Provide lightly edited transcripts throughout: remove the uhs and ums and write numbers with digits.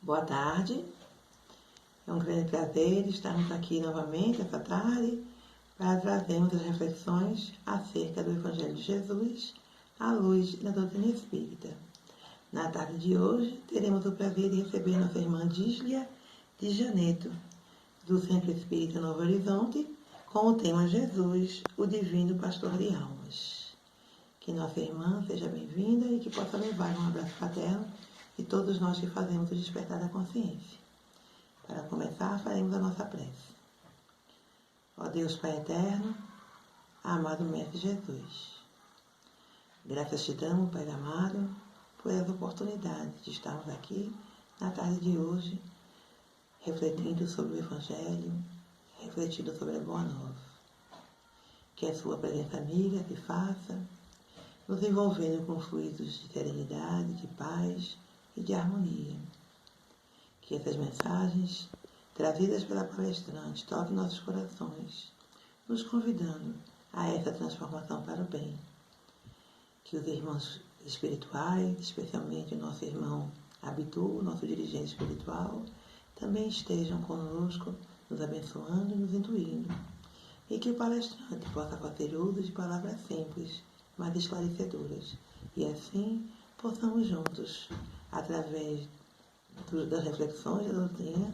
Boa tarde, é um grande prazer estarmos aqui novamente essa tarde para trazermos as reflexões acerca do Evangelho de Jesus à luz da doutrina espírita. Na tarde de hoje, teremos o prazer de receber nossa irmã Díslia de Janeto, do Centro Espírita Novo Horizonte, com o tema Jesus, o Divino Pastor de Almas. Que nossa irmã seja bem-vinda e que possa levar um abraço fraterno de todos nós que fazemos o despertar da consciência. Para começar, faremos a nossa prece. Ó Deus Pai Eterno, amado Mestre Jesus, graças te damos, Pai amado, por essa oportunidade de estarmos aqui na tarde de hoje, refletindo sobre o Evangelho, refletindo sobre a Boa Nova. Que a sua presença amiga se faça, nos envolvendo com fluidos de serenidade, de paz e de harmonia. Que essas mensagens, trazidas pela palestrante, toquem nossos corações, nos convidando a essa transformação para o bem. Que os irmãos espirituais, especialmente o nosso irmão Abdu, nosso dirigente espiritual, também estejam conosco, nos abençoando e nos intuindo. E que o palestrante possa fazer uso de palavras simples, mas esclarecedoras, e assim possamos juntos, através das reflexões da doutrina,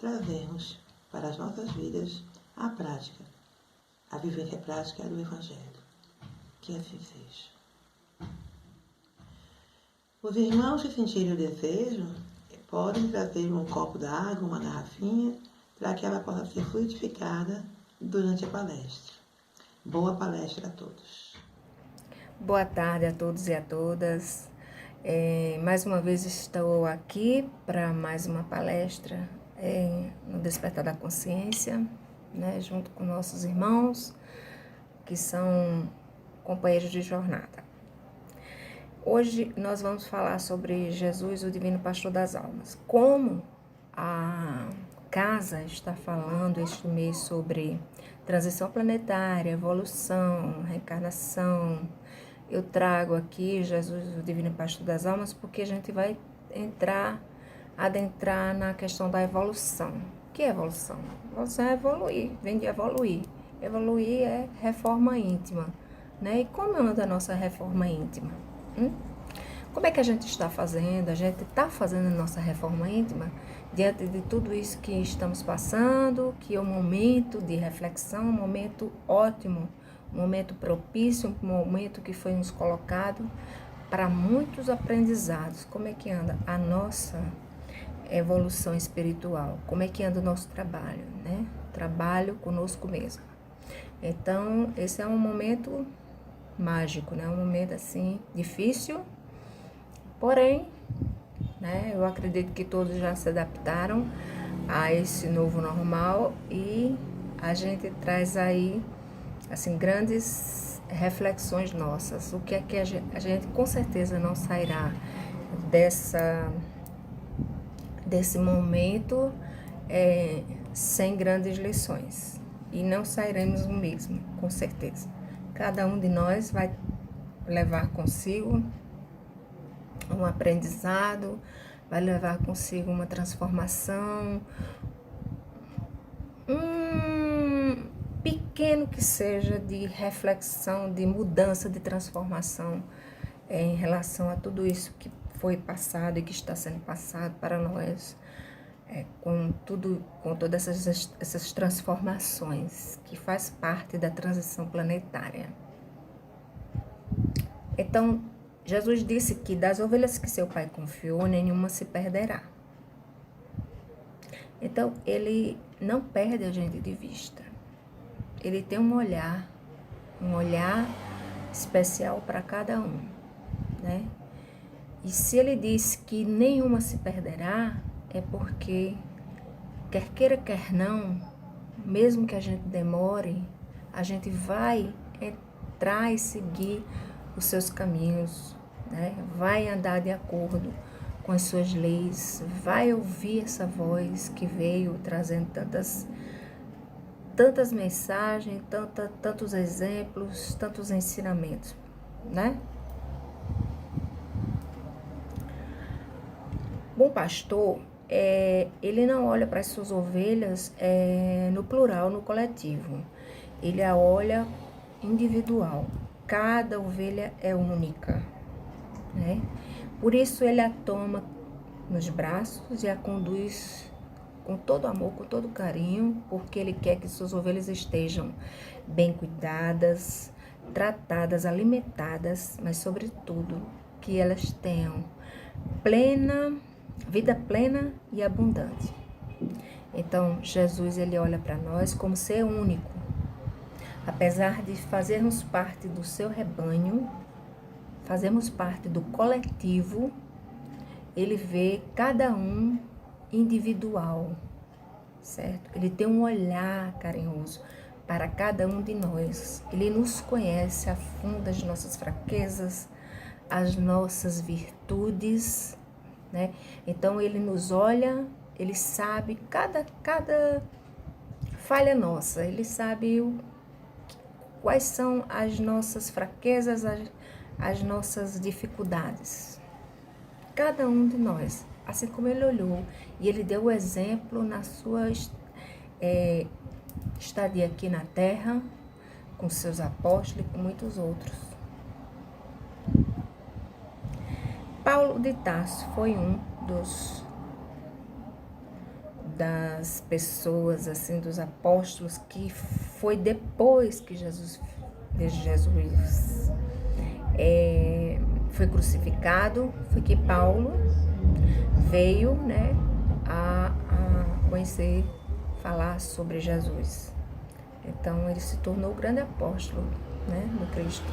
trazermos para as nossas vidas a prática, a vivência prática do Evangelho. Que assim seja. Os irmãos que sentirem o desejo podem trazer um copo d'água, uma garrafinha, para que ela possa ser fluidificada durante a palestra. Boa palestra a todos. Boa tarde a todos e a todas. Mais uma vez estou aqui para mais uma palestra no Despertar da Consciência, né, junto com nossos irmãos, que são companheiros de jornada. Hoje nós vamos falar sobre Jesus, o Divino Pastor das Almas. Como a casa está falando este mês sobre transição planetária, evolução, reencarnação, eu trago aqui Jesus, o Divino Pastor das Almas, porque a gente vai adentrar na questão da evolução. O que é evolução? Evolução é evoluir, vem de evoluir. Evoluir é reforma íntima, né? E como anda a nossa reforma íntima? Como é que a gente está fazendo? A gente está fazendo a nossa reforma íntima diante de tudo isso que estamos passando, que é um momento de reflexão, um momento ótimo, um momento propício, um momento que foi nos colocado para muitos aprendizados. Como é que anda a nossa evolução espiritual? Como é que anda o nosso trabalho, né? Trabalho conosco mesmo. Então, esse é um momento mágico, né? Um momento, assim, difícil, porém, né? Eu acredito que todos já se adaptaram a esse novo normal e a gente traz aí assim, grandes reflexões nossas. O que é que a gente com certeza não sairá desse momento sem grandes lições. E não sairemos o mesmo, com certeza. Cada um de nós vai levar consigo um aprendizado, vai levar consigo uma transformação, pequeno que seja, de reflexão, de mudança, de transformação em relação a tudo isso que foi passado e que está sendo passado para nós, com todas essas transformações que faz parte da transição planetária. Então, Jesus disse que das ovelhas que seu Pai confiou, nenhuma se perderá. Então, ele não perde a gente de vista. Ele tem um olhar especial para cada um, né? E se ele disse que nenhuma se perderá, é porque, quer queira, quer não, mesmo que a gente demore, a gente vai entrar e seguir os seus caminhos, né? Vai andar de acordo com as suas leis, vai ouvir essa voz que veio trazendo tantas mensagens, tantos exemplos, tantos ensinamentos, né? Bom pastor ele não olha para as suas ovelhas no plural, no coletivo. Ele a olha individual. Cada ovelha é única, né? Por isso ele a toma nos braços e a conduz com todo amor, com todo carinho, porque ele quer que suas ovelhas estejam bem cuidadas, tratadas, alimentadas, mas sobretudo que elas tenham vida plena e abundante. Então, Jesus, ele olha para nós como ser único. Apesar de fazermos parte do seu rebanho, fazemos parte do coletivo, ele vê cada um individual, certo? Ele tem um olhar carinhoso para cada um de nós. Ele nos conhece a fundo, as nossas fraquezas, as nossas virtudes, né? Então ele nos olha, ele sabe cada falha nossa, ele sabe quais são as nossas fraquezas, as nossas dificuldades. Cada um de nós, assim como ele olhou e ele deu o exemplo na sua estadia aqui na terra, com seus apóstolos e com muitos outros. Paulo de Tarso foi um das pessoas, assim, dos apóstolos, que foi depois que Jesus foi crucificado, foi que Paulo veio, né, a conhecer, falar sobre Jesus. Então ele se tornou o grande apóstolo, né, do Cristo.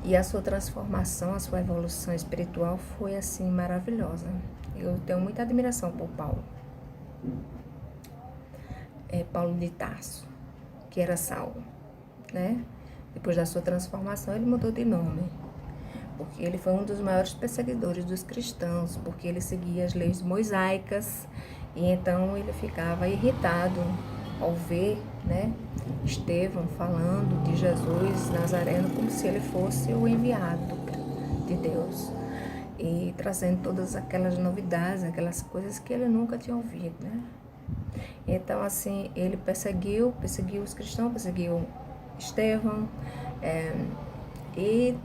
E a sua transformação, a sua evolução espiritual foi assim maravilhosa. Eu tenho muita admiração por Paulo. Paulo de Tarso, que era Saulo, né? Depois da sua transformação, ele mudou de nome, porque ele foi um dos maiores perseguidores dos cristãos, porque ele seguia as leis mosaicas, e então ele ficava irritado ao ver, né, Estevão falando de Jesus Nazareno como se ele fosse o enviado de Deus, e trazendo todas aquelas novidades, aquelas coisas que ele nunca tinha ouvido, né? Então, assim, ele perseguiu os cristãos, perseguiu Estevão, e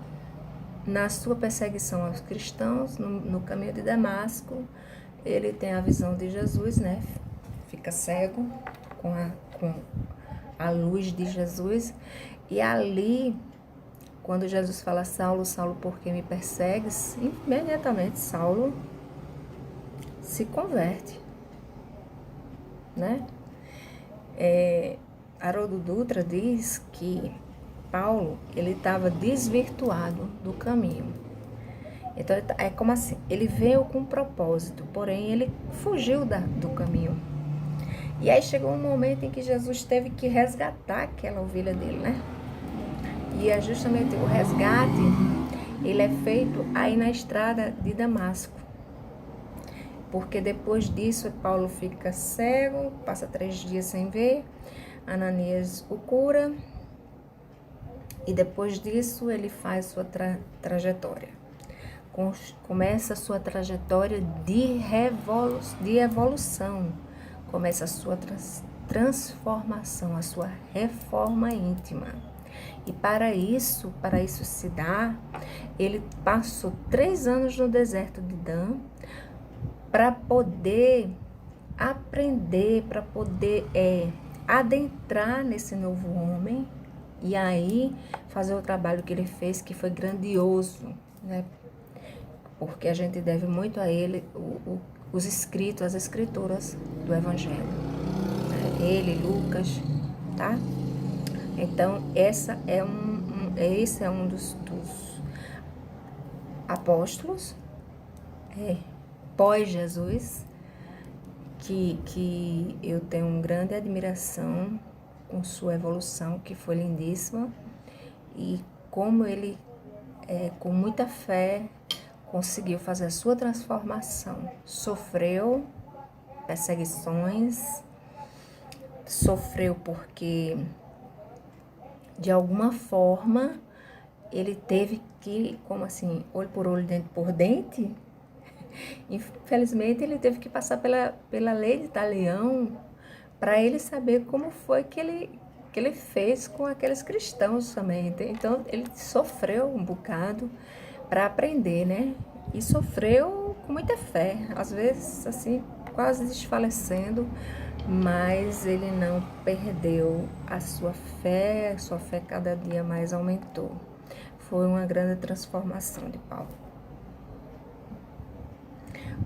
na sua perseguição aos cristãos, no caminho de Damasco, ele tem a visão de Jesus, né? Fica cego com a luz de Jesus. E ali, quando Jesus fala, Saulo, Saulo, por que me persegues? Imediatamente Saulo se converte, né? Haroldo Dutra diz que Paulo, ele estava desvirtuado do caminho. Então, é como assim, ele veio com um propósito, porém ele fugiu do caminho. E aí chegou um momento em que Jesus teve que resgatar aquela ovelha dele, né? E é justamente o resgate, ele é feito aí na estrada de Damasco. Porque depois disso, Paulo fica cego, passa 3 dias sem ver, Ananias o cura, e depois disso ele faz sua trajetória. Começa a sua trajetória de evolução, começa a sua transformação, a sua reforma íntima. E para isso se dar, ele passou 3 anos no deserto de Dan, para poder aprender, para poder adentrar nesse novo homem, e aí fazer o trabalho que ele fez, que foi grandioso, né? Porque a gente deve muito a ele os escritos, as escrituras do Evangelho, né? Ele, Lucas, tá? Então, esse é um dos apóstolos pós-Jesus, que eu tenho grande admiração com sua evolução, que foi lindíssima, e como ele, com muita fé, conseguiu fazer a sua transformação. Sofreu perseguições, sofreu porque, de alguma forma, ele teve que, como assim, olho por olho, dente por dente, Infelizmente, ele teve que passar pela lei de Italião para ele saber como foi que ele fez com aqueles cristãos também. Então, ele sofreu um bocado para aprender, né? E sofreu com muita fé, às vezes, assim, quase desfalecendo, mas ele não perdeu a sua fé cada dia mais aumentou. Foi uma grande transformação de Paulo.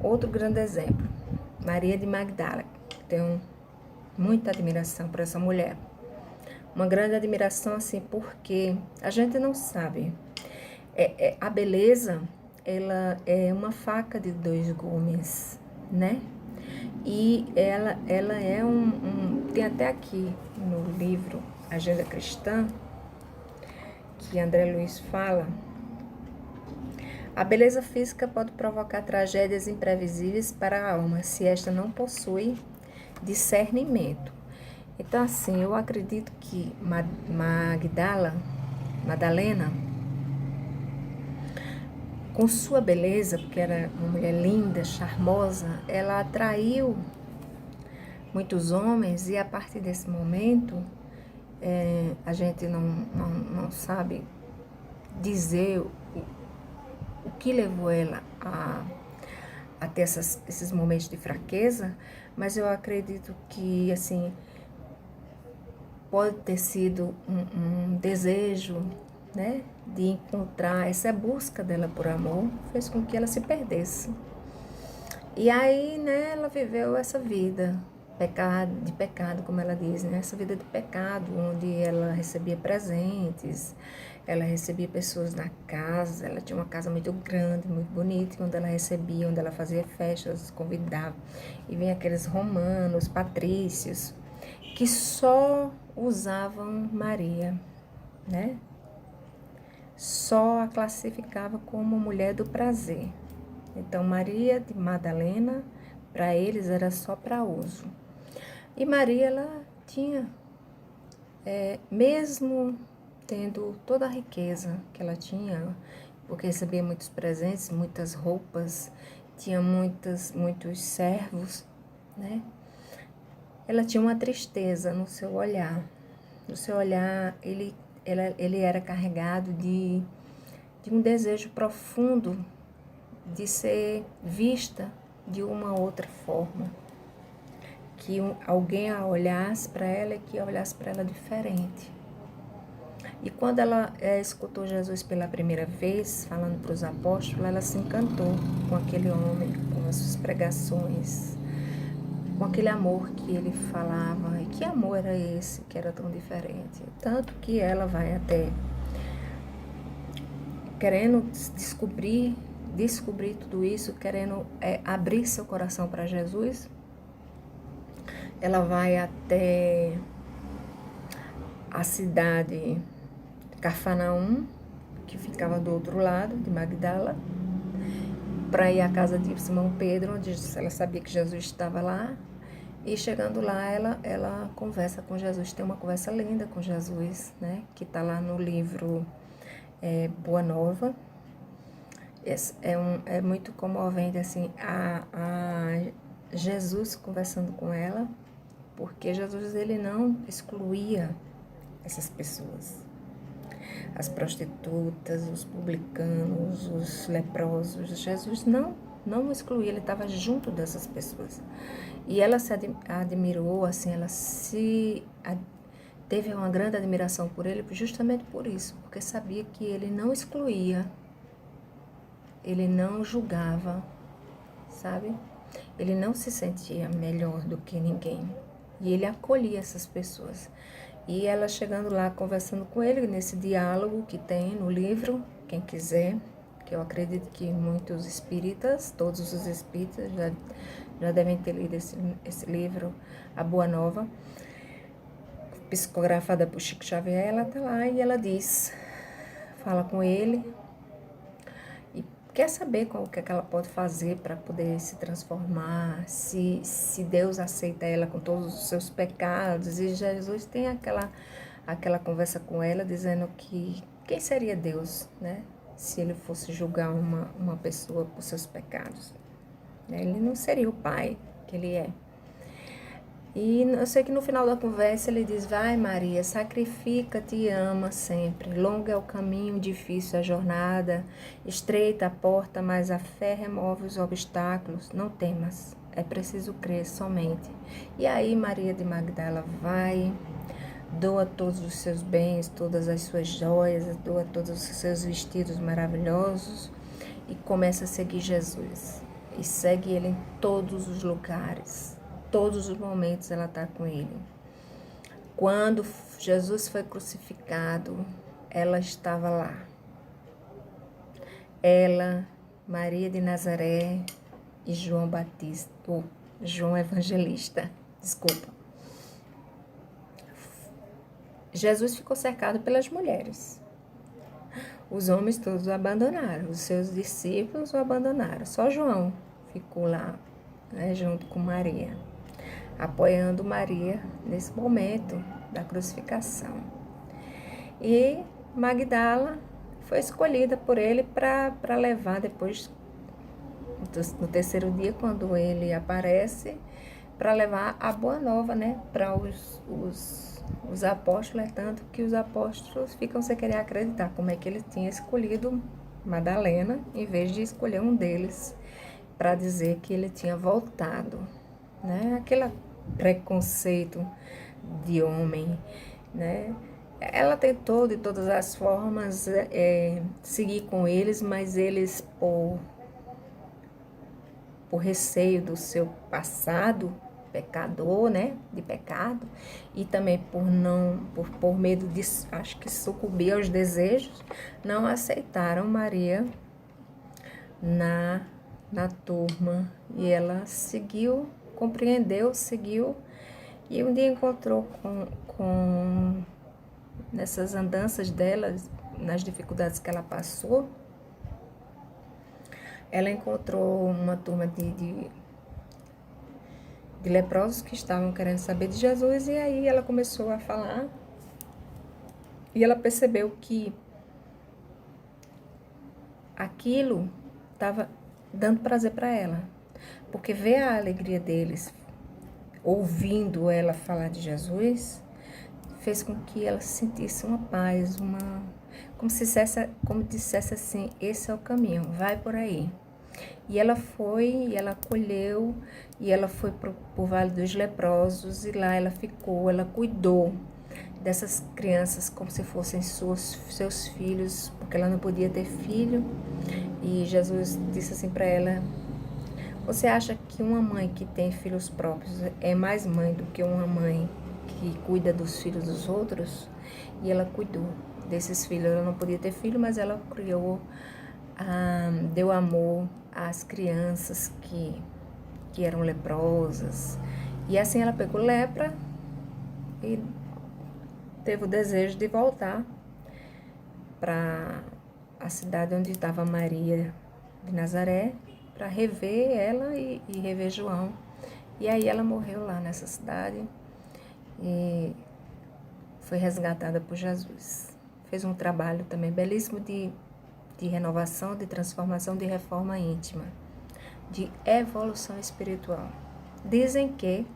Outro grande exemplo, Maria de Magdala. Tenho muita admiração por essa mulher. Uma grande admiração, assim, porque a gente não sabe. A beleza, ela é uma faca de dois gumes, né? E ela é tem até aqui no livro Agenda Cristã, que André Luiz fala, a beleza física pode provocar tragédias imprevisíveis para a alma, se esta não possui discernimento. Então, assim, eu acredito que Madalena, com sua beleza, porque era uma mulher linda, charmosa, ela atraiu muitos homens, e a partir desse momento, a gente não sabe dizer o que levou ela a ter esses momentos de fraqueza, mas eu acredito que, assim, pode ter sido um desejo, né, de encontrar, essa busca dela por amor fez com que ela se perdesse. E aí, né, ela viveu essa vida de pecado, como ela diz, né, essa vida de pecado, onde ela recebia presentes, ela recebia pessoas na casa, ela tinha uma casa muito grande, muito bonita, onde ela recebia, onde ela fazia festas, convidava, e vinha aqueles romanos, patrícios, que só usavam Maria, né? Só a classificava como mulher do prazer. Então, Maria de Madalena, para eles, era só para uso. E Maria, ela tinha, mesmo tendo toda a riqueza que ela tinha, porque recebia muitos presentes, muitas roupas, tinha muitos servos, né? Ela tinha uma tristeza no seu olhar. No seu olhar, ele era carregado de um desejo profundo de ser vista de uma outra forma. Que alguém a olhasse para ela e que olhasse para ela diferente. E quando ela escutou Jesus pela primeira vez, falando para os apóstolos, ela se encantou com aquele homem, com as suas pregações, com aquele amor que ele falava. E que amor era esse, que era tão diferente? Tanto que ela vai até querendo descobrir tudo isso, querendo abrir seu coração para Jesus. Ela vai até a cidade de Cafarnaum, que ficava do outro lado de Magdala, para ir à casa de Simão Pedro, onde ela sabia que Jesus estava lá. E chegando lá, ela conversa com Jesus, tem uma conversa linda com Jesus, né? Que está lá no livro Boa Nova. É muito comovente, assim, a Jesus conversando com ela, porque Jesus, ele não excluía essas pessoas. As prostitutas, os publicanos, os leprosos. Jesus não excluía, ele estava junto dessas pessoas. E ela se admirou, assim, teve uma grande admiração por ele justamente por isso, porque sabia que ele não excluía, ele não julgava, sabe? Ele não se sentia melhor do que ninguém. E ele acolhia essas pessoas. E ela chegando lá, conversando com ele, nesse diálogo que tem no livro, quem quiser, que eu acredito que muitos espíritas, todos os espíritas já devem ter lido esse livro, A Boa Nova, psicografada por Chico Xavier. Ela tá lá e ela fala com ele, e quer saber o que ela pode fazer para poder se transformar, se Deus aceita ela com todos os seus pecados. E Jesus tem aquela conversa com ela, dizendo que quem seria Deus, né? Se ele fosse julgar uma pessoa por seus pecados. né? Ele não seria o pai que ele é. E eu sei que no final da conversa ele diz: vai, Maria, sacrifica-te e ama sempre. Longo é o caminho, difícil a jornada, estreita a porta, mas a fé remove os obstáculos. Não temas, é preciso crer somente. E aí Maria de Magdala vai, doa todos os seus bens, todas as suas joias, doa todos os seus vestidos maravilhosos e começa a seguir Jesus. E segue ele em todos os lugares. Todos os momentos ela está com ele. Quando Jesus foi crucificado, ela estava lá. Ela, Maria de Nazaré e João Batista, ou João Evangelista, desculpa. Jesus ficou cercado pelas mulheres. Os homens todos o abandonaram, os seus discípulos o abandonaram. Só João ficou lá, né, junto com Maria, apoiando Maria nesse momento da crucificação. E Magdala foi escolhida por ele para levar depois, no terceiro dia, quando ele aparece, para levar a boa nova, né, para os apóstolos. É tanto que os apóstolos ficam sem querer acreditar como é que ele tinha escolhido Madalena em vez de escolher um deles para dizer que ele tinha voltado, né? Aquele preconceito de homem, né? Ela tentou de todas as formas seguir com eles, mas eles, por receio do seu passado pecador, né, de pecado, e também por medo de, acho que, sucumbir aos desejos, não aceitaram Maria na turma. E ela seguiu, compreendeu, seguiu, e um dia encontrou com nessas andanças delas, nas dificuldades que ela passou, ela encontrou uma turma de leprosos que estavam querendo saber de Jesus, e aí ela começou a falar, e ela percebeu que aquilo estava dando prazer para ela, porque ver a alegria deles, ouvindo ela falar de Jesus, fez com que ela sentisse uma paz, como dissesse assim: esse é o caminho, vai por aí. E ela foi, e ela acolheu, e ela foi pro Vale dos Leprosos, e lá ela ficou, ela cuidou dessas crianças como se fossem seus filhos, porque ela não podia ter filho. E Jesus disse assim para ela: você acha que uma mãe que tem filhos próprios é mais mãe do que uma mãe que cuida dos filhos dos outros? E ela cuidou desses filhos. Ela não podia ter filho, mas ela criou, deu amor às crianças que eram leprosas. E assim ela pegou lepra e teve o desejo de voltar para a cidade onde estava Maria de Nazaré, para rever ela e rever João. E aí ela morreu lá nessa cidade e foi resgatada por Jesus. Fez um trabalho também belíssimo de renovação, de transformação, de reforma íntima, de evolução espiritual. Dizem que,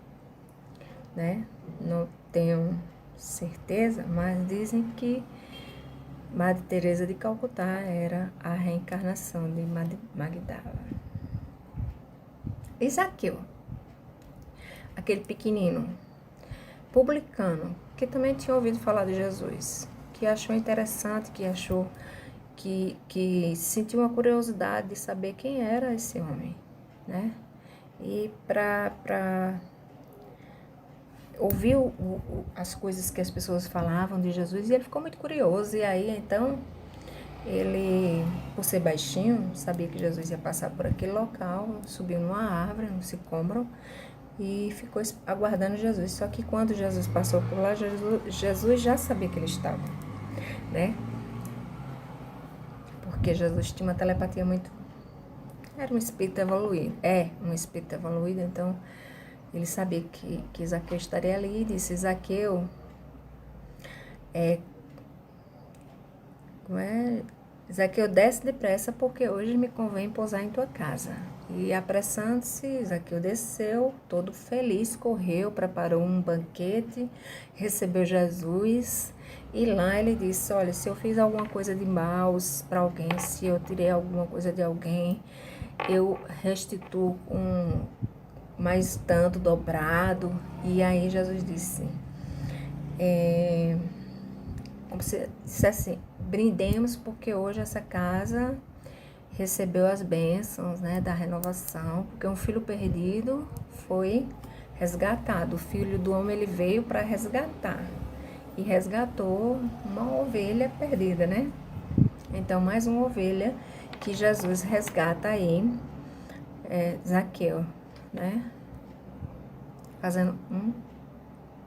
né, não tenho certeza, mas dizem que Madre Teresa de Calcutá era a reencarnação de Magdala. E Zaqueu, aquele pequenino publicano, que também tinha ouvido falar de Jesus, que achou interessante, que sentiu uma curiosidade de saber quem era esse homem, né? E para ouvir as coisas que as pessoas falavam de Jesus, e ele ficou muito curioso. E aí, então, ele, por ser baixinho, sabia que Jesus ia passar por aquele local, subiu numa árvore, num sicômoro, e ficou aguardando Jesus. Só que quando Jesus passou por lá, Jesus já sabia que ele estava, né? Porque Jesus tinha uma telepatia muito... Era um espírito evoluído. É um espírito evoluído, então ele sabia que Zaqueu estaria ali e disse: Zaqueu, Zaqueu, desce depressa, porque hoje me convém pousar em tua casa. E apressando-se, Zaqueu desceu, todo feliz, correu, preparou um banquete, recebeu Jesus. E lá ele disse, olha, se eu fiz alguma coisa de mal para alguém, se eu tirei alguma coisa de alguém, eu restituo mais tanto dobrado. E aí Jesus disse, como se disse assim, brindemos porque hoje essa casa recebeu as bênçãos, né, da renovação, porque um filho perdido foi resgatado. O filho do homem ele veio para resgatar e resgatou uma ovelha perdida, né? Então mais uma ovelha que Jesus resgata aí, Zaqueu, né? Fazendo um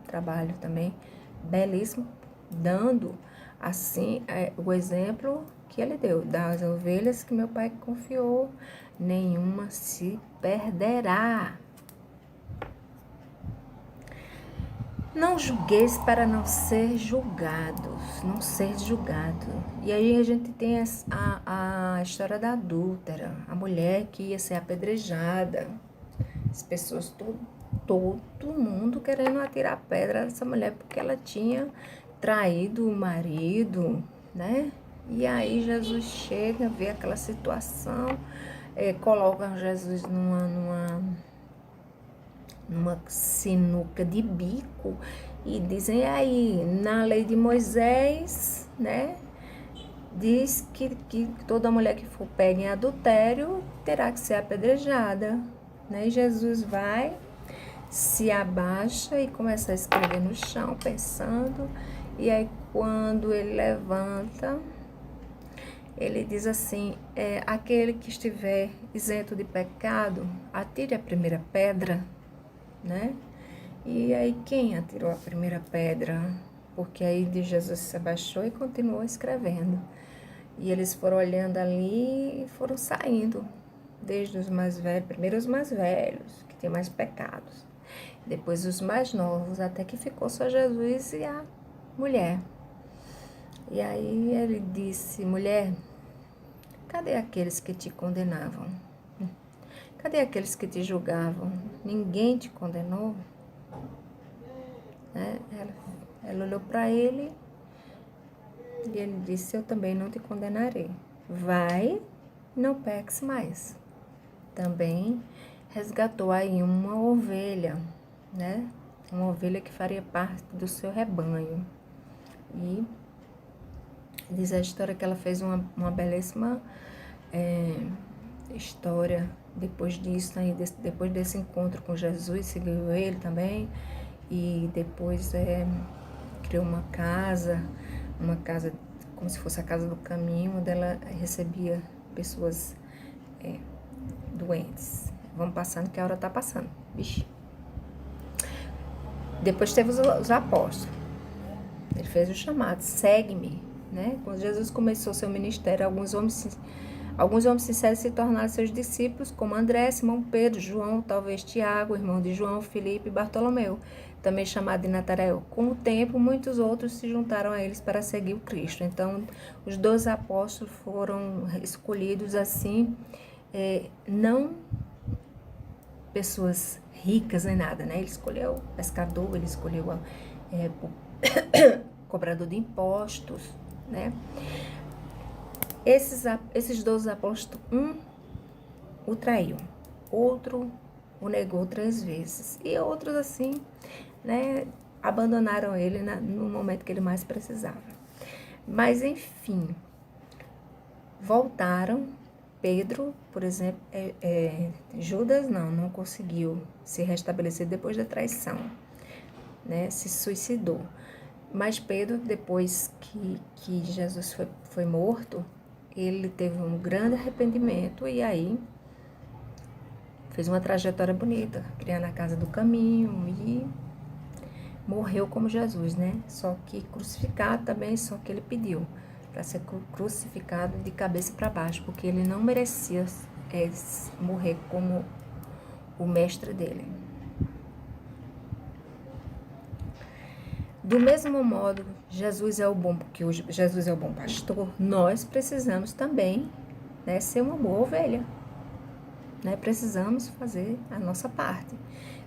trabalho também belíssimo, dando assim o exemplo que ele deu, das ovelhas que meu pai confiou, nenhuma se perderá. Não julgueis para não ser julgados, não ser julgado. E aí a gente tem a história da adúltera, a mulher que ia ser apedrejada, as pessoas, todo mundo querendo atirar pedra nessa mulher porque ela tinha traído o marido, né? E aí Jesus chega, vê aquela situação, coloca Jesus numa sinuca de bico e dizem aí, na lei de Moisés, né? Diz que toda mulher que for pega em adultério terá que ser apedrejada, né? E Jesus vai, se abaixa e começa a escrever no chão, pensando. E aí, quando ele levanta, ele diz assim, aquele que estiver isento de pecado, atire a primeira pedra, né? E aí, quem atirou a primeira pedra? Porque aí de Jesus se abaixou e continuou escrevendo. E eles foram olhando ali e foram saindo, desde os mais velhos, primeiro os mais velhos, que têm mais pecados, depois os mais novos, até que ficou só Jesus e a mulher. E aí ele disse, mulher, cadê aqueles que te condenavam? Cadê aqueles que te julgavam? Ninguém te condenou? Ela olhou para ele e ele disse, eu também não te condenarei. Vai, não peques mais. Também resgatou aí uma ovelha, né? Uma ovelha que faria parte do seu rebanho. E diz a história que ela fez uma belíssima história depois disso, aí, depois desse encontro com Jesus, seguiu ele também, e depois criou uma casa como se fosse a casa do caminho, onde ela recebia pessoas doentes. Vamos passando que a hora tá passando. Vixe. Depois teve os apóstolos. Ele fez o chamado, segue-me, né? Quando Jesus começou seu ministério, alguns homens sinceros se tornaram seus discípulos, como André, Simão Pedro, João, talvez Tiago, irmão de João, Filipe e Bartolomeu, também chamado de Natanael. Com o tempo, muitos outros se juntaram a eles para seguir o Cristo. Então, os 12 apóstolos foram escolhidos assim, não pessoas ricas nem nada, né? Ele escolheu o pescador, ele escolheu o cobrador de impostos, né? Esses 12 apóstolos, um o traiu, outro o negou 3 vezes, e outros assim, né, abandonaram ele no momento que ele mais precisava. Mas, enfim, voltaram. Pedro, por exemplo, Judas não conseguiu se restabelecer depois da traição, né, se suicidou. Mas Pedro, depois que Jesus foi morto, ele teve um grande arrependimento e aí fez uma trajetória bonita, criando a casa do caminho e morreu como Jesus, né? Só que crucificado também, só que ele pediu para ser crucificado de cabeça para baixo, porque ele não merecia morrer como o mestre dele. Do mesmo modo, Jesus é o bom pastor, nós precisamos também, né, ser uma boa ovelha. né? Precisamos fazer a nossa parte.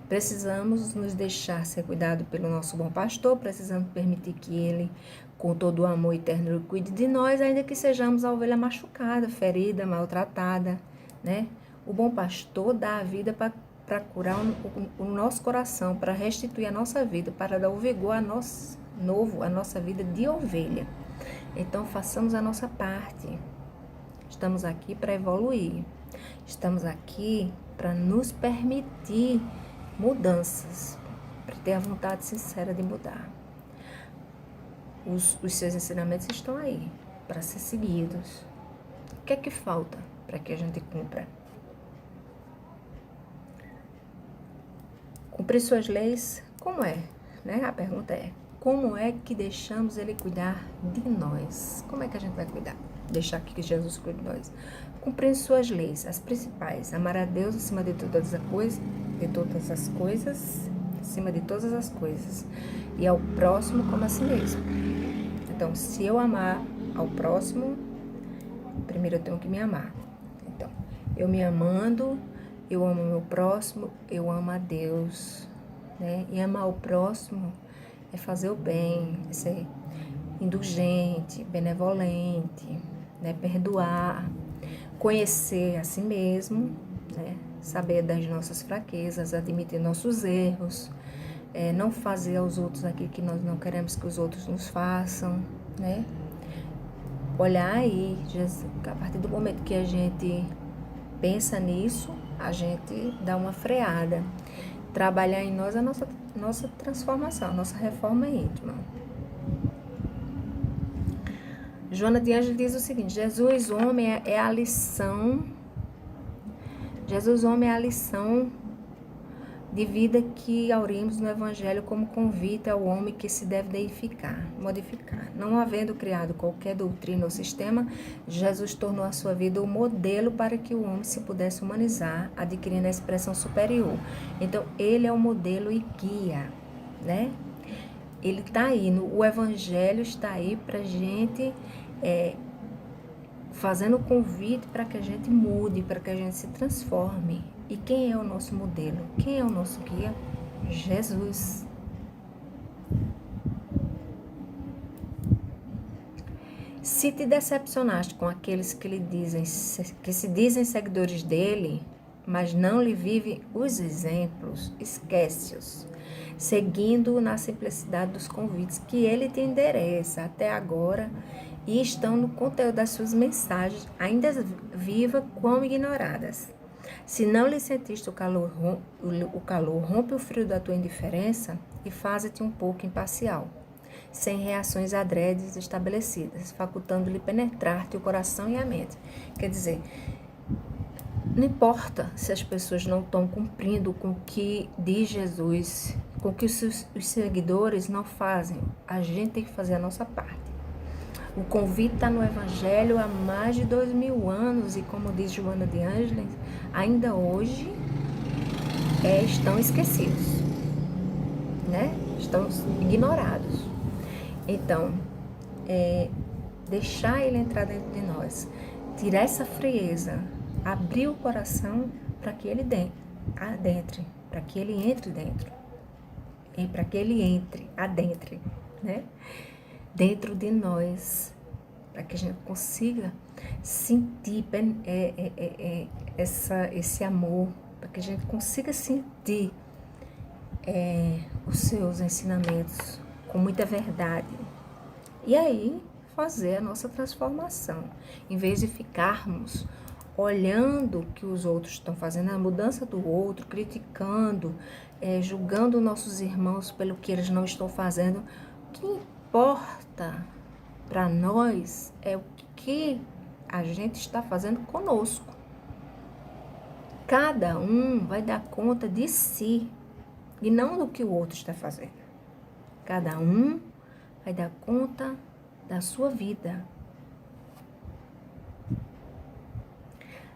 Precisamos nos deixar ser cuidado pelo nosso bom pastor, precisamos permitir que ele, com todo o amor eterno, cuide de nós, ainda que sejamos a ovelha machucada, ferida, maltratada, né? O bom pastor dá a vida para curar o nosso coração, para restituir a nossa vida, para dar o vigor a nossa vida de ovelha. Então, façamos a nossa parte. Estamos aqui para evoluir. Estamos aqui para nos permitir mudanças, para ter a vontade sincera de mudar. Os seus ensinamentos estão aí, para ser seguidos. O que é que falta para que a gente cumpra? Cumprir suas leis, como é? Né? A pergunta é, como é que deixamos ele cuidar de nós? Como é que a gente vai cuidar? Deixar que Jesus cuide de nós. Cumprindo suas leis, as principais. Amar a Deus acima de todas as coisas, acima de todas as coisas. E ao próximo como a si mesmo. Então, se eu amar ao próximo, primeiro eu tenho que me amar. Então, eu me amando, eu amo o meu próximo, eu amo a Deus, né? E amar o próximo é fazer o bem, é ser indulgente, benevolente, né? Perdoar, conhecer a si mesmo, né? Saber das nossas fraquezas, admitir nossos erros, não fazer aos outros aquilo que nós não queremos que os outros nos façam, né? Olhar aí, a partir do momento que a gente pensa nisso, a gente dá uma freada. Trabalhar em nós a nossa transformação, a nossa reforma íntima. Joana de Ângeles diz o seguinte: Jesus, homem, é a lição. Jesus, homem, é a lição de vida que aurimos no Evangelho como convite ao homem que se deve modificar. Não havendo criado qualquer doutrina ou sistema, Jesus tornou a sua vida o modelo para que o homem se pudesse humanizar, adquirindo a expressão superior. Então, ele é o modelo e guia, né? Ele está aí, o Evangelho está aí para a gente, fazendo o convite para que a gente mude, para que a gente se transforme. E quem é o nosso modelo? Quem é o nosso guia? Jesus. Se te decepcionaste com aqueles que se dizem seguidores dele, mas não lhe vivem os exemplos, esquece-os, seguindo na simplicidade dos convites que ele te endereça até agora e estão no conteúdo das suas mensagens, ainda viva como ignoradas. Se não lhe sentiste o calor, rompe o frio da tua indiferença e faze-te um pouco imparcial, sem reações adredes estabelecidas, facultando-lhe penetrar-te o coração e a mente. Quer dizer, não importa se as pessoas não estão cumprindo com o que diz Jesus, com o que os seguidores não fazem, a gente tem que fazer a nossa parte. O convite está no Evangelho há mais de 2000 anos e, como diz Joana de Ângeles, ainda hoje estão esquecidos, né? Estão ignorados. Então, deixar ele entrar dentro de nós, tirar essa frieza, abrir o coração para que ele adentre, para que ele entre dentro, e para que ele entre, adentre, né? Dentro de nós, para que a gente consiga sentir esse amor, para que a gente consiga sentir os seus ensinamentos com muita verdade. E aí, fazer a nossa transformação. Em vez de ficarmos olhando o que os outros estão fazendo, a mudança do outro, criticando, julgando nossos irmãos pelo que eles não estão fazendo, o que importa para nós é o que a gente está fazendo conosco. Cada um vai dar conta de si e não do que o outro está fazendo. Cada um vai dar conta da sua vida.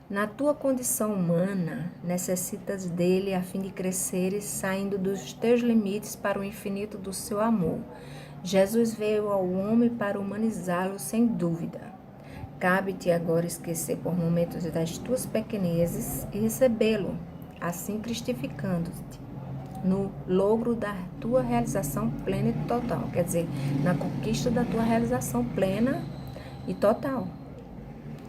Na tua condição humana, necessitas dele a fim de cresceres, saindo dos teus limites para o infinito do seu amor. Jesus veio ao homem para humanizá-lo sem dúvida. Cabe-te agora esquecer por momentos das tuas pequenezes e recebê-lo, assim cristificando-te no logro da tua realização plena e total. Quer dizer, na conquista da tua realização plena e total,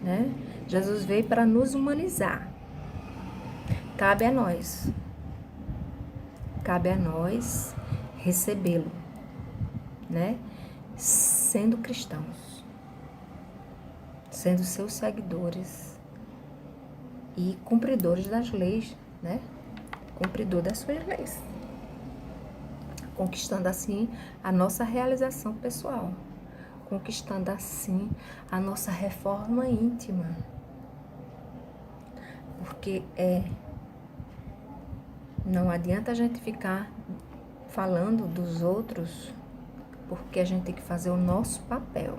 né? Jesus veio para nos humanizar. Cabe a nós recebê-lo, né? Sendo cristãos, sendo seus seguidores e cumpridores das leis, né? Cumpridor das suas leis, conquistando assim a nossa realização pessoal, conquistando assim a nossa reforma íntima, porque não adianta a gente ficar falando dos outros, porque a gente tem que fazer o nosso papel.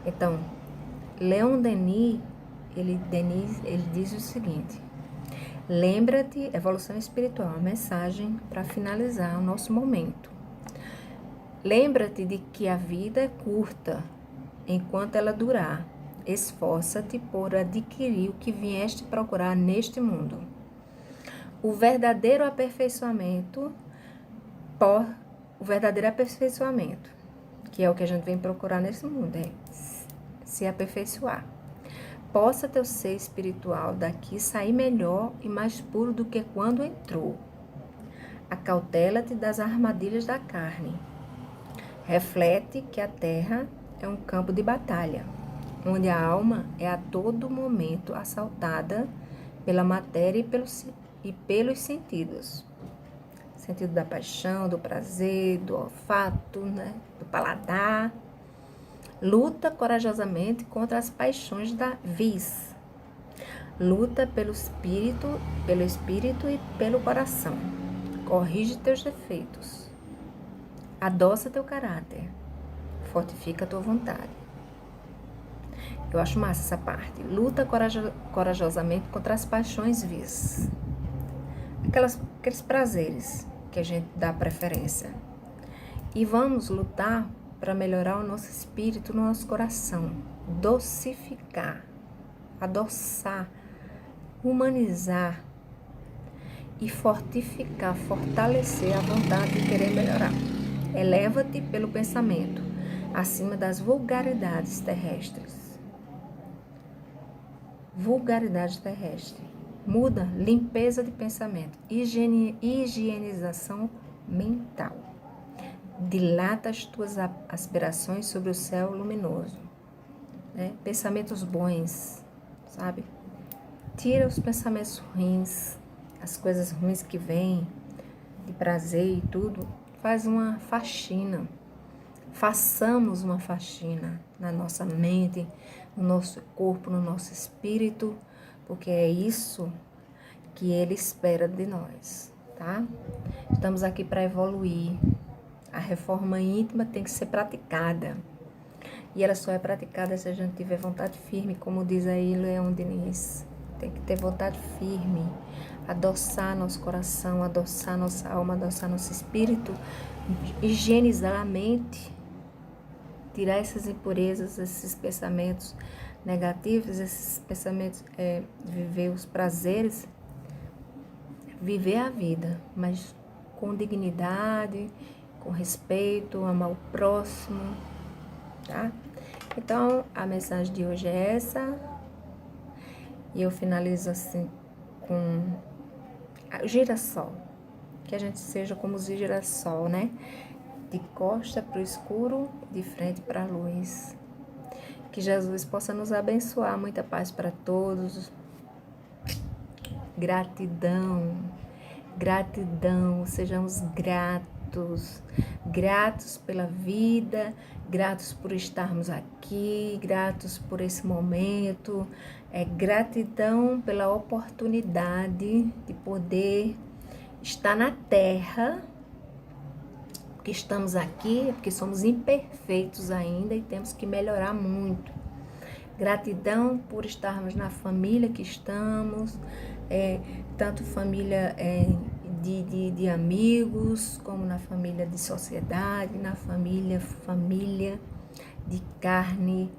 Então, Leon Denis, ele diz o seguinte: lembra-te, evolução espiritual, uma mensagem para finalizar o nosso momento. Lembra-te de que a vida é curta, enquanto ela durar. Esforça-te por adquirir o que vieste procurar neste mundo. O verdadeiro aperfeiçoamento, que é o que a gente vem procurar nesse mundo, é se aperfeiçoar. Possa teu ser espiritual daqui sair melhor e mais puro do que quando entrou. Acautela-te das armadilhas da carne. Reflete que a terra é um campo de batalha, onde a alma é a todo momento assaltada pela matéria e pelos sentidos. Sentido da paixão, do prazer, do olfato, né? Do paladar. Luta corajosamente contra as paixões da vis. Luta pelo espírito e pelo coração. Corrige teus defeitos. Adoça teu caráter. Fortifica tua vontade. Eu acho massa essa parte. Luta corajosamente contra as paixões vis. Aqueles prazeres que a gente dá preferência. E vamos lutar para melhorar o nosso espírito, o nosso coração. Docificar, adoçar, humanizar e fortificar, fortalecer a vontade de querer melhorar. Eleva-te pelo pensamento, acima das vulgaridades terrestres. Vulgaridade terrestre. Muda, limpeza de pensamento, higienização mental. Dilata as tuas aspirações sobre o céu luminoso, né? Pensamentos bons, sabe? Tira os pensamentos ruins, as coisas ruins que vêm, de prazer e tudo. Faz uma faxina. Façamos uma faxina na nossa mente, no nosso corpo, no nosso espírito, porque é isso que Ele espera de nós, tá? Estamos aqui para evoluir. A reforma íntima tem que ser praticada. E ela só é praticada se a gente tiver vontade firme, como diz aí Leon Denis. Tem que ter vontade firme, adoçar nosso coração, adoçar nossa alma, adoçar nosso espírito, higienizar a mente, tirar essas impurezas, esses pensamentos negativos, esses pensamentos, viver os prazeres, viver a vida, mas com dignidade, com respeito, amar o próximo, tá? Então, a mensagem de hoje é essa. E eu finalizo assim com o girassol. Que a gente seja como o girassol, né? De costa para o escuro, de frente para a luz. Que Jesus possa nos abençoar. Muita paz para todos. Gratidão. Gratidão. Sejamos gratos. Gratos pela vida, gratos por estarmos aqui, gratos por esse momento, gratidão pela oportunidade de poder estar na Terra, porque estamos aqui, porque somos imperfeitos ainda e temos que melhorar muito. Gratidão por estarmos na família que estamos, tanto família de amigos, como na família de sociedade, na família de carne,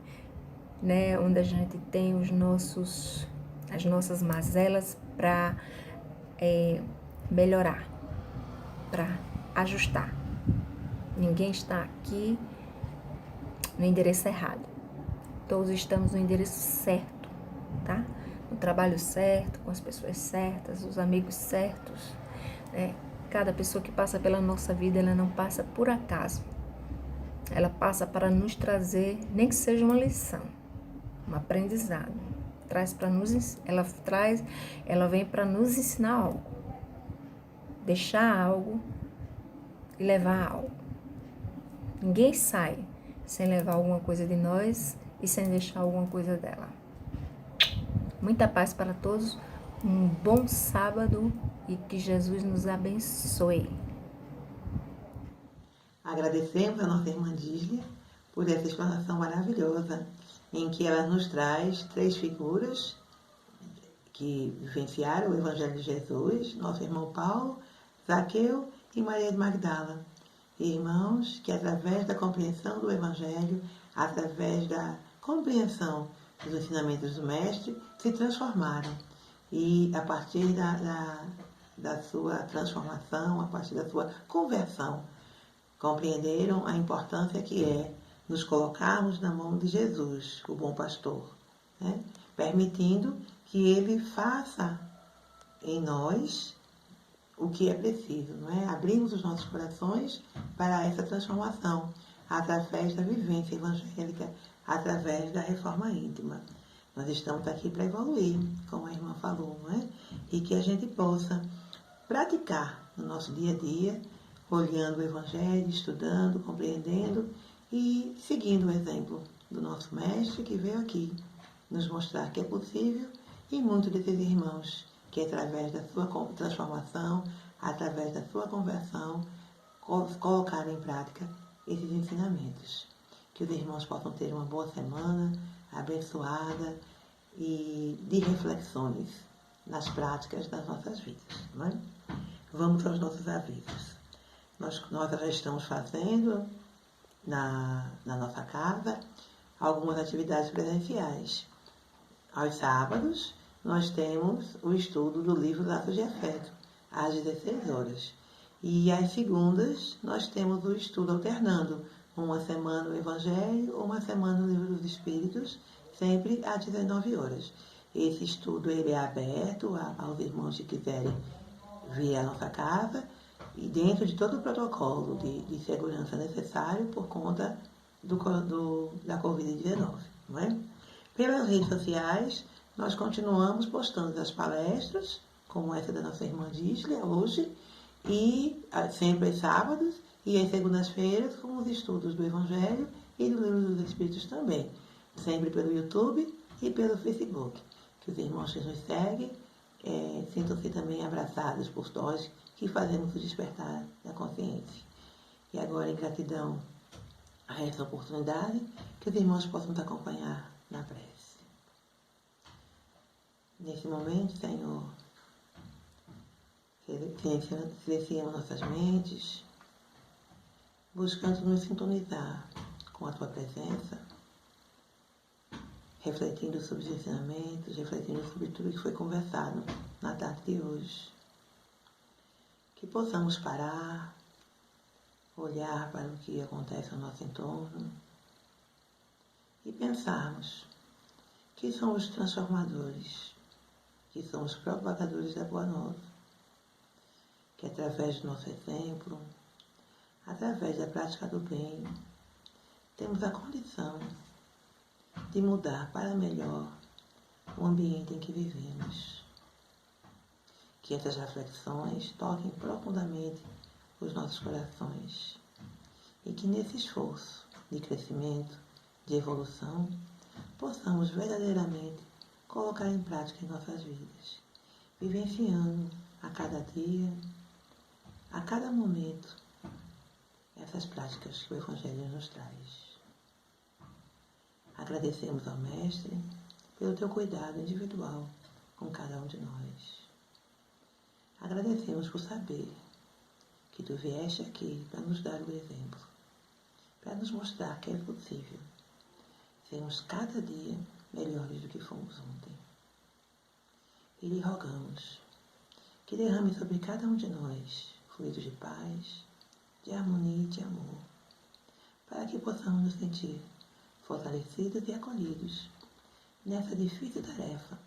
né? Onde a gente tem as nossas mazelas para melhorar, para ajustar. Ninguém está aqui no endereço errado. Todos estamos no endereço certo, tá? No trabalho certo, com as pessoas certas, os amigos certos, né? Cada pessoa que passa pela nossa vida, ela não passa por acaso. Ela passa para nos trazer, nem que seja uma lição, um aprendizado. Ela vem para nos ensinar algo, deixar algo e levar algo. Ninguém sai sem levar alguma coisa de nós e sem deixar alguma coisa dela. Muita paz para todos, um bom sábado e que Jesus nos abençoe. Agradecemos a nossa irmã Díslia por essa explanação maravilhosa, em que ela nos traz 3 figuras que vivenciaram o Evangelho de Jesus, nosso irmão Paulo, Zaqueu e Maria de Magdala. Irmãos que, através da compreensão do Evangelho, através da compreensão dos ensinamentos do Mestre, se transformaram. E a partir da sua transformação, a partir da sua conversão, compreenderam a importância que é nos colocarmos na mão de Jesus, o bom pastor, né? Permitindo que ele faça em nós o que é preciso, não é? Abrimos os nossos corações para essa transformação, através da vivência evangélica, através da reforma íntima. Nós estamos aqui para evoluir, como a irmã falou, não é? E que a gente possa praticar no nosso dia a dia, olhando o Evangelho, estudando, compreendendo e seguindo o exemplo do nosso Mestre que veio aqui nos mostrar que é possível, e muitos desses irmãos que, através da sua transformação, através da sua conversão, colocaram em prática esses ensinamentos. Que os irmãos possam ter uma boa semana, abençoada e de reflexões nas práticas das nossas vidas. Não é? Vamos aos nossos avisos. Nós já estamos fazendo na nossa casa algumas atividades presenciais. Aos sábados, nós temos o estudo do livro Laços de Afeto, às 16 horas. E às segundas, nós temos o estudo alternando, uma semana o Evangelho, uma semana o Livro dos Espíritos, sempre às 19 horas. Esse estudo ele é aberto aos irmãos que quiserem vir à nossa casa, e dentro de todo o protocolo de segurança necessário por conta da Covid-19, não é? Pelas redes sociais, nós continuamos postando as palestras, como essa da nossa irmã Díslia, hoje, e sempre aos sábados, e às segundas-feiras, com os estudos do Evangelho e do Livro dos Espíritos também, sempre pelo YouTube e pelo Facebook. Que os irmãos que nos seguem sintam-se também abraçados por nós que fazemos o despertar da consciência. E agora, em gratidão a essa oportunidade, que os irmãos possam nos acompanhar na prece. Nesse momento, Senhor, silenciamos nossas mentes, buscando nos sintonizar com a Tua presença, refletindo sobre os ensinamentos, refletindo sobre tudo que foi conversado na tarde de hoje. Que possamos parar, olhar para o que acontece ao nosso entorno e pensarmos que somos transformadores, que somos propagadores da Boa Nova, que através do nosso exemplo, através da prática do bem, temos a condição de mudar para melhor o ambiente em que vivemos. Que essas reflexões toquem profundamente os nossos corações e que nesse esforço de crescimento, de evolução, possamos verdadeiramente colocar em prática em nossas vidas, vivenciando a cada dia, a cada momento, essas práticas que o Evangelho nos traz. Agradecemos ao Mestre pelo teu cuidado individual com cada um de nós. Agradecemos por saber que tu vieste aqui para nos dar o exemplo, para nos mostrar que é possível sermos cada dia melhores do que fomos ontem. E lhe rogamos que derrame sobre cada um de nós fluidos de paz, de harmonia e de amor, para que possamos nos sentir fortalecidos e acolhidos nessa difícil tarefa